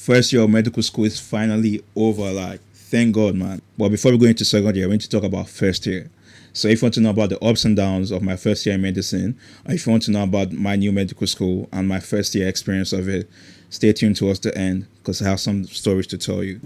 first year of medical school is finally over. Like, thank God, man. But before we go into second year, we need to talk about first year. So if you want to know about the ups and downs of my first year in medicine, or if you want to know about my new medical school and my first year experience of it, stay tuned towards the end because I have some stories to tell you.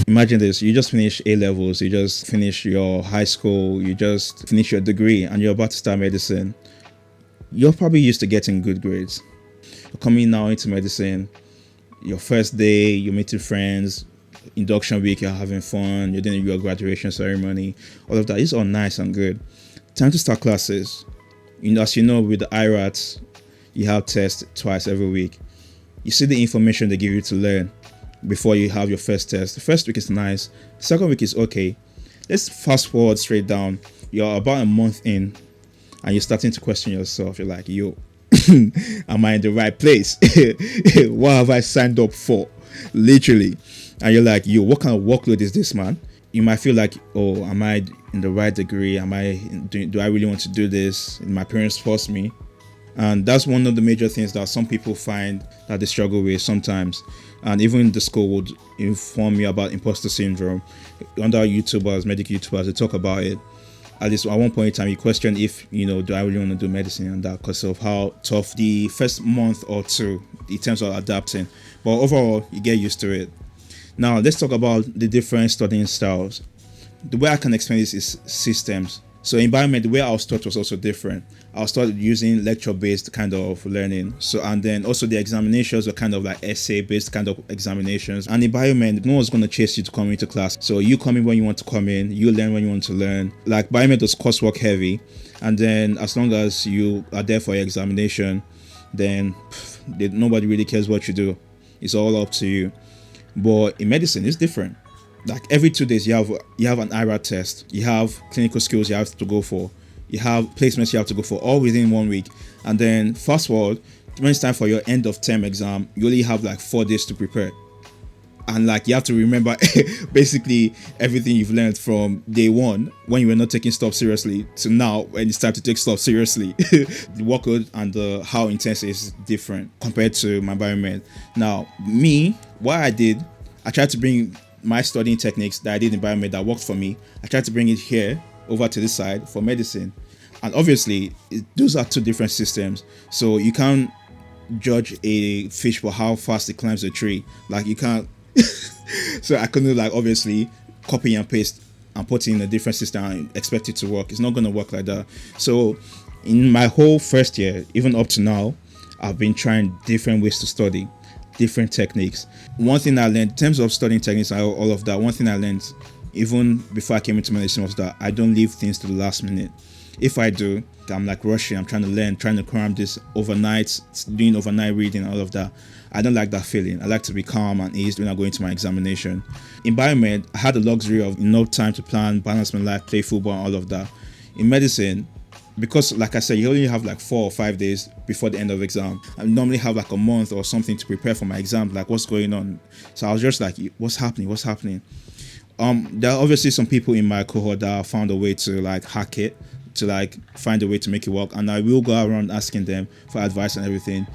Imagine this, you just finish A levels, you just finish your high school, you just finish your degree and you're about to start medicine. You're probably used to getting good grades. You're coming now into medicine, your first day, you're meeting friends, induction week, you're having fun, you're doing your graduation ceremony, all of that is all nice and good. Time to start classes. As you know, with the IRATs, you have tests twice every week. You see the information they give you to learn before you have your first test. The first week is nice. The second week is okay. Let's fast forward straight down. You're about a month in and you're starting to question yourself. You're like, yo, am I in the right place? What have I signed up for? Literally. And you're like, yo, what kind of workload is this, man? You might feel like, oh, am I in the right degree? Do I really want to do this? My parents force me. And that's one of the major things that some people find that they struggle with sometimes. And even the school would inform me about imposter syndrome. Under YouTubers, medical YouTubers, they talk about it. At least at one point in time, you question if, do I really want to do medicine and that because of how tough the first month or two in terms of adapting. But overall, you get used to it. Now, let's talk about the different studying styles. The way I can explain this is systems. So in biomed, the way I was taught was also different. I was taught using lecture-based kind of learning. And then also the examinations were kind of like essay-based kind of examinations. And in biomed, no one's going to chase you to come into class. So you come in when you want to come in, you learn when you want to learn. Like biomed was coursework heavy. And then as long as you are there for your examination, then nobody really cares what you do. It's all up to you. But in medicine, it's different. Like every 2 days, you have an IRAT test. You have clinical skills you have to go for. You have placements you have to go for, all within 1 week. And then fast forward, when it's time for your end of term exam, you only have like 4 days to prepare. And like you have to remember basically everything you've learned from day one when you were not taking stuff seriously to now when it's time to take stuff seriously. The workload and how intense is different compared to my biomed. Now, what I did, I tried to bring my studying techniques that I did in biomed that worked for me. I tried to bring it here over to this side for medicine. And obviously, those are two different systems. So you can't judge a fish for how fast it climbs a tree. Like you can't. So I couldn't obviously copy and paste and put it in a different system and expect it to work. It's not going to work like that. So in my whole first year, even up to now, I've been trying different ways to study, different techniques. One thing I learned in terms of studying techniques and all of that, one thing I learned even before I came into medicine was that I don't leave things to the last minute. If I do, I'm like rushing, I'm trying to learn, trying to cram this overnight, doing overnight reading, all of that. I don't like that feeling. I like to be calm and eased when I go into my examination. In biomed, I had the luxury of enough time to plan, balance my life, play football, and all of that. In medicine, because like I said, you only have like 4 or 5 days before the end of exam. I normally have like a month or something to prepare for my exam, like what's going on. So I was just like, what's happening? There are obviously some people in my cohort that found a way to like hack it, to like find a way to make it work, and I will go around asking them for advice and everything.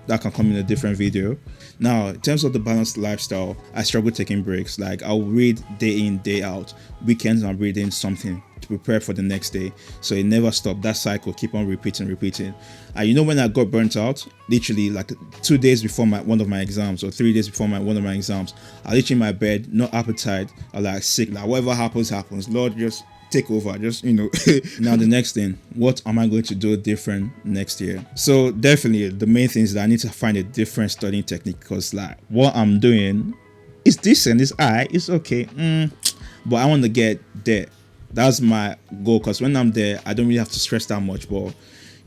That can come in a different video. Now, in terms of the balanced lifestyle, I struggle taking breaks. Like I'll read day in, day out. Weekends I'm reading something to prepare for the next day. So it never stopped. That cycle keep on repeating. And when I got burnt out, literally like 2 days before one of my exams or 3 days before one of my exams, I literally in my bed, no appetite, or like sick, like whatever happens. Lord, just take over, just Now the next thing, what am I going to do different next year? So definitely the main thing is that I need to find a different studying technique, because like what I'm doing is decent, it's okay, but I want to get there. That's my goal, because when I'm there I don't really have to stress that much. But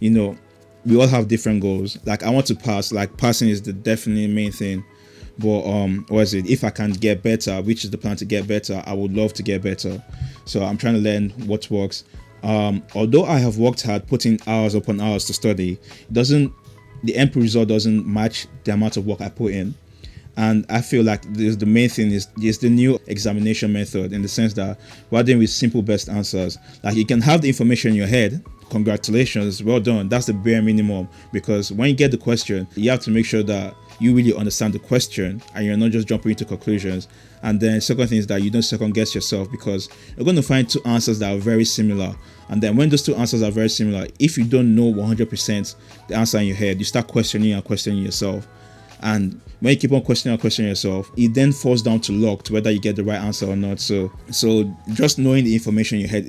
we all have different goals. Like I want to pass, like passing is the definitely main thing. But if I can get better, which is the plan to get better, I would love to get better. So I'm trying to learn what works. Although I have worked hard, putting hours upon hours to study, the end result doesn't match the amount of work I put in. And I feel like the main thing is the new examination method, in the sense that rather than with simple best answers, like you can have the information in your head, congratulations, well done. That's the bare minimum, because when you get the question, you have to make sure that you really understand the question and you're not just jumping into conclusions. And then second thing is that you don't second guess yourself, because you're going to find two answers that are very similar. And then when those two answers are very similar, if you don't know 100% the answer in your head, you start questioning and questioning yourself. And when you keep on questioning yourself, it then falls down to luck to whether you get the right answer or not. So just knowing the information in your head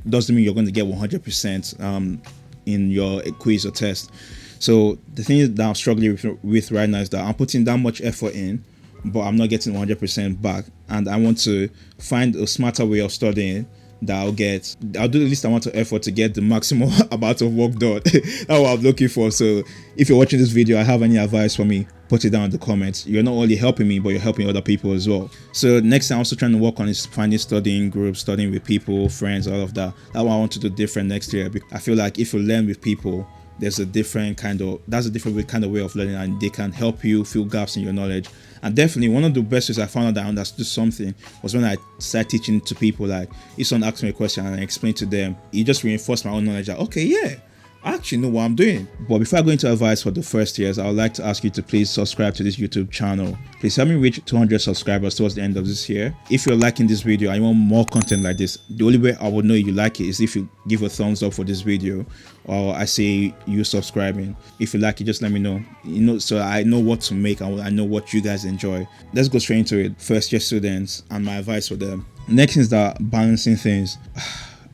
doesn't mean you're going to get 100% in your quiz or test. So the thing that I'm struggling with right now is that I'm putting that much effort in, but I'm not getting 100% back. And I want to find a smarter way of studying that I'll do the least amount of effort to get the maximum amount of work done. That's what I'm looking for. So if you're watching this video, I have any advice for me, put it down in the comments. You're not only helping me, but you're helping other people as well. So next thing I'm also trying to work on is finding studying groups, studying with people, friends, all of that. That's what I want to do different next year. I feel like if you learn with people, that's a different kind of way of learning, and they can help you fill gaps in your knowledge. And definitely one of the best ways I found out that I understood something was when I started teaching to people. Like if someone asked me a question and I explained to them, it just reinforced my own knowledge that, okay, yeah, I actually know what I'm doing. But before I go into advice for the first years, I would like to ask you to please subscribe to this YouTube channel. Please help me reach 200 subscribers towards the end of this year. If you're liking this video and you want more content like this, the only way I would know you like it is if you give a thumbs up for this video, or I say you subscribing. If you like it, just let me know. So I know what to make and I know what you guys enjoy. Let's go straight into it. First year students and my advice for them. Next is that balancing things.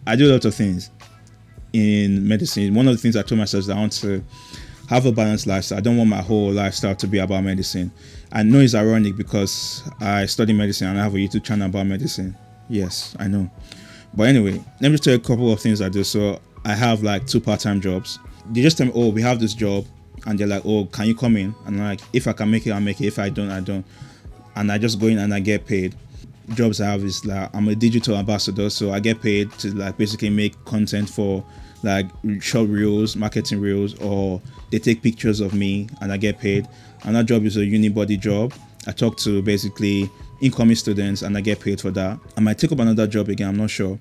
I do a lot of things in medicine. One of the things I told myself is that I want to have a balanced lifestyle. I don't want my whole lifestyle to be about medicine. I know it's ironic because I study medicine and I have a YouTube channel about medicine. Yes, I know. But anyway, let me just tell you a couple of things I do. So I have like 2 part-time jobs. They just tell me, oh, we have this job, and they're like, oh, can you come in? And I'm like, if I can make it, I'll make it. If I don't, I don't. And I just go in and I get paid. Jobs I have is like, I'm a digital ambassador, so I get paid to like basically make content for like short reels, marketing reels, or they take pictures of me and I get paid. Another job is a unibody job. I talk to basically incoming students and I get paid for that. I might take up another job again, I'm not sure.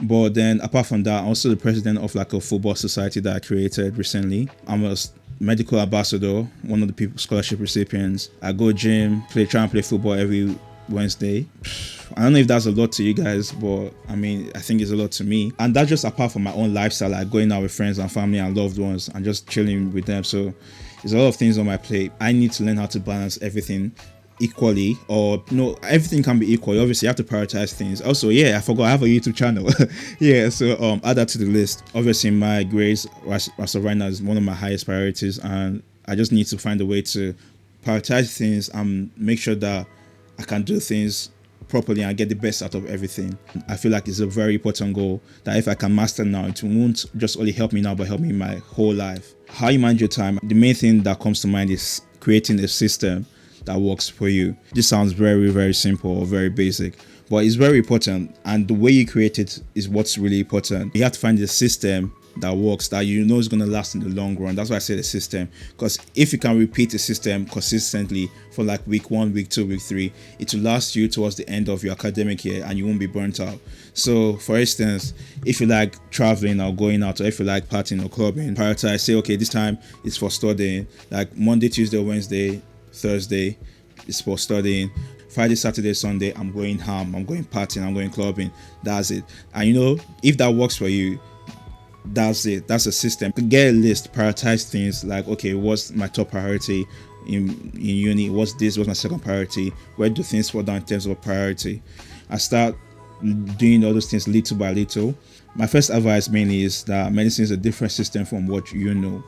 But then apart from that, I'm also the president of like a football society that I created recently. I'm a medical ambassador, one of the people scholarship recipients. I go gym, try and play football every Wednesday. I don't know if that's a lot to you guys, but I mean, I think it's a lot to me. And that's just apart from my own lifestyle, like going out with friends and family and loved ones and just chilling with them. So there's a lot of things on my plate. I need to learn how to balance everything equally, or no, everything can be equal. Obviously you have to prioritize things. Also, yeah, I forgot I have a YouTube channel. Yeah, so add that to the list. Obviously my grades as of right now is one of my highest priorities, and I just need to find a way to prioritize things and make sure that I can do things properly and get the best out of everything. I feel like it's a very important goal that if I can master now, it won't just only help me now, but help me my whole life. How you manage your time, the main thing that comes to mind is creating a system that works for you. This sounds very, very simple or very basic, but it's very important, and the way you create it is what's really important. You have to find a system that works, that you know is going to last in the long run. That's why I say the system, because if you can repeat the system consistently for like week 1, week 2, week 3, it will last you towards the end of your academic year and you won't be burnt out. So for instance, if you like traveling or going out, or if you like partying or clubbing, prioritize, say, okay, this time is for studying. Like Monday, Tuesday, Wednesday, Thursday is for studying. Friday, Saturday, Sunday, I'm going ham, I'm going partying, I'm going clubbing. That's it. And you know, if that works for you, that's it. That's a system. Get a list, prioritize things like, okay, what's my top priority in uni? What's my second priority? Where do things fall down in terms of priority? I start doing all those things little by little. My first advice mainly is that medicine is a different system from what you know.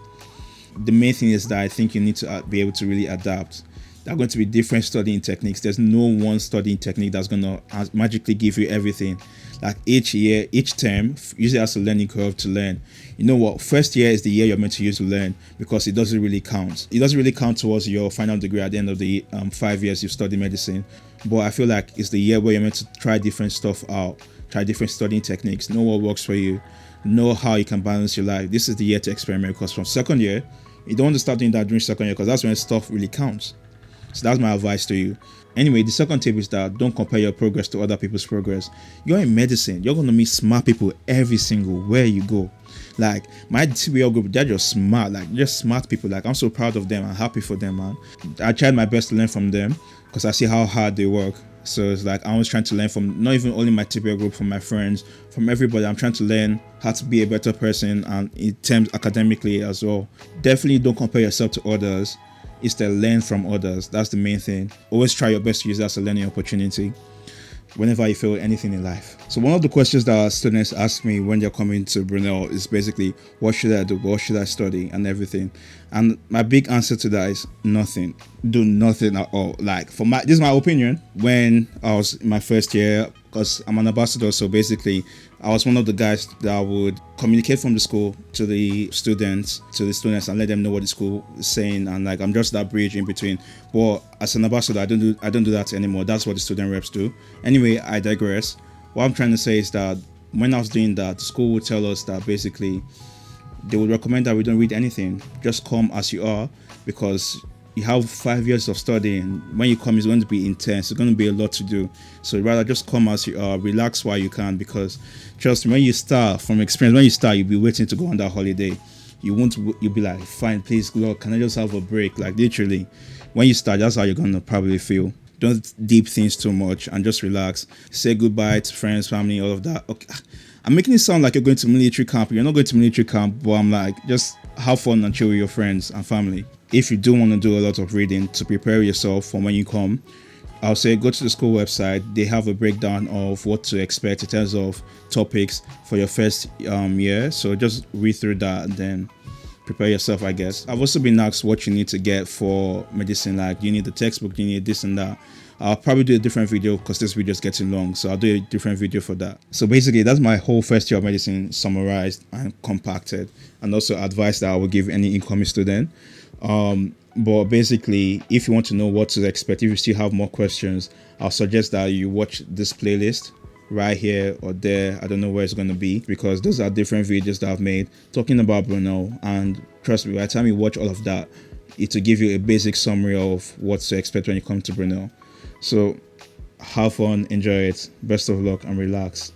The main thing is that I think you need to be able to really adapt. There are going to be different studying techniques. There's no one studying technique that's going to magically give you everything. Like each year, each term usually has a learning curve to learn. You know what? First year is the year you're meant to use to learn, because it doesn't really count. It doesn't really count towards your final degree at the end of the 5 years you've studied medicine. But I feel like it's the year where you're meant to try different stuff out, try different studying techniques, know what works for you, know how you can balance your life. This is the year to experiment, because from second year, you don't want to start doing that during second year, because that's when stuff really counts. So that's my advice to you. Anyway, the second tip is that don't compare your progress to other people's progress. You're in medicine. You're going to meet smart people every single where you go. Like my TBL group, they're just smart, like just smart people. Like I'm so proud of them. I'm happy for them, man. I tried my best to learn from them because I see how hard they work. So it's like I was trying to learn from not even only my TBL group, from my friends, from everybody. I'm trying to learn how to be a better person, and in terms academically as well. Definitely don't compare yourself to others. Instead, learn from others. That's the main thing. Always try your best to use that as a learning opportunity whenever you feel anything in life. So one of the questions that students ask me when they're coming to Brunel is basically, what should I do? What should I study? And everything. And my big answer to that is nothing. Do nothing at all. Like this is my opinion. When I was in my first year, because I'm an ambassador, so basically I was one of the guys that would communicate from the school to the students and let them know what the school is saying, and like I'm just that bridge in between. But as an ambassador, I don't do that anymore. That's what the student reps do. Anyway, I digress. What I'm trying to say is that when I was doing that, the school would tell us that basically they would recommend that we don't read anything. Just come as you are, because you have 5 years of studying. When you come, it's going to be intense. It's going to be a lot to do. So rather just come as you are, relax while you can, because trust me, when you start, from experience, when you start, you'll be waiting to go on that holiday. You'll be like, fine, please, Lord, can I just have a break? Like literally, when you start, that's how you're going to probably feel. Don't deep things too much and just relax. Say goodbye to friends, family, all of that. Okay, I'm making it sound like you're going to military camp. You're not going to military camp, but I'm like, just have fun and chill with your friends and family. If you do want to do a lot of reading to prepare yourself for when you come, I'll say go to the school website. They have a breakdown of what to expect in terms of topics for your first year. So just read through that and then prepare yourself, I guess. I've also been asked what you need to get for medicine. Like, you need the textbook, you need this and that. I'll probably do a different video because this video is getting long, so I'll do a different video for that. So basically, that's my whole first year of medicine summarized and compacted, and also advice that I will give any incoming student. But basically, if you want to know what to expect, if you still have more questions, I'll suggest that you watch this playlist right here or there. I don't know where it's going to be, because those are different videos that I've made talking about Brunel, and trust me, by the time you watch all of that, it will give you a basic summary of what to expect when you come to Brunel. So have fun, enjoy it, best of luck, and relax.